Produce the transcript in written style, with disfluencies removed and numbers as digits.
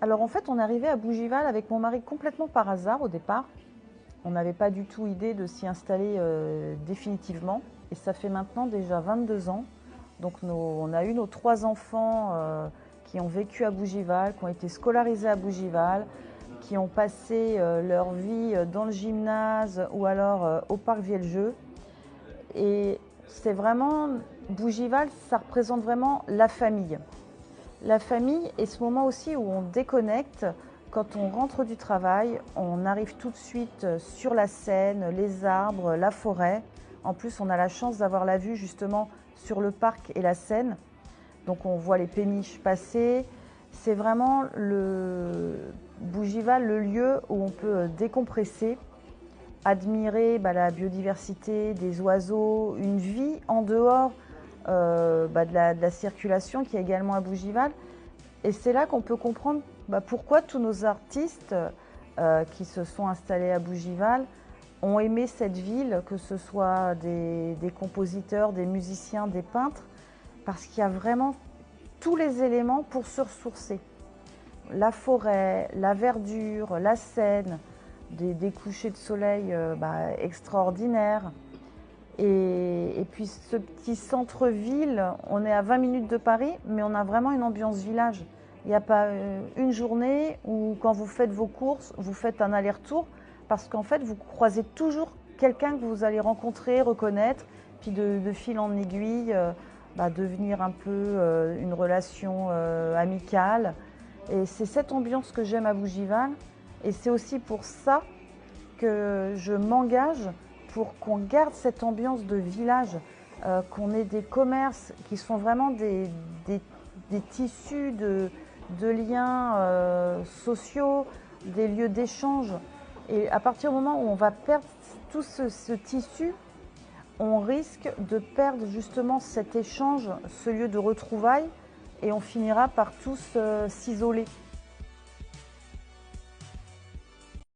Alors en fait, on est arrivé à Bougival avec mon mari complètement par hasard au départ. On n'avait pas du tout idée de s'y installer définitivement. Et ça fait maintenant déjà 22 ans. Donc on a eu nos 3 enfants qui ont vécu à Bougival, qui ont été scolarisés à Bougival, qui ont passé leur vie dans le gymnase ou alors au parc Vieljeu. Et c'est vraiment, Bougival, ça représente vraiment la famille. La famille est ce moment aussi où on déconnecte. Quand on rentre du travail, on arrive tout de suite sur la Seine, les arbres, la forêt. En plus, on a la chance d'avoir la vue justement sur le parc et la Seine. Donc on voit les péniches passer. C'est vraiment le Bougival, le lieu où on peut décompresser, admirer la biodiversité, des oiseaux, une vie en dehors de la circulation qui est également à Bougival. Et c'est là qu'on peut comprendre pourquoi tous nos artistes qui se sont installés à Bougival ont aimé cette ville, que ce soit des compositeurs, des musiciens, des peintres, parce qu'il y a vraiment tous les éléments pour se ressourcer. La forêt, la verdure, la Seine, des couchers de soleil extraordinaires. Et puis ce petit centre-ville, on est à 20 minutes de Paris, mais on a vraiment une ambiance village. Il n'y a pas une journée où quand vous faites vos courses, vous faites un aller-retour, parce qu'en fait, vous croisez toujours quelqu'un que vous allez rencontrer, reconnaître, puis de fil en aiguille, devenir un peu une relation amicale. Et c'est cette ambiance que j'aime à Bougival. Et c'est aussi pour ça que je m'engage pour qu'on garde cette ambiance de village, qu'on ait des commerces qui sont vraiment des tissus de liens sociaux, des lieux d'échange. Et à partir du moment où on va perdre tout ce tissu, on risque de perdre justement cet échange, ce lieu de retrouvailles, et on finira par tous s'isoler.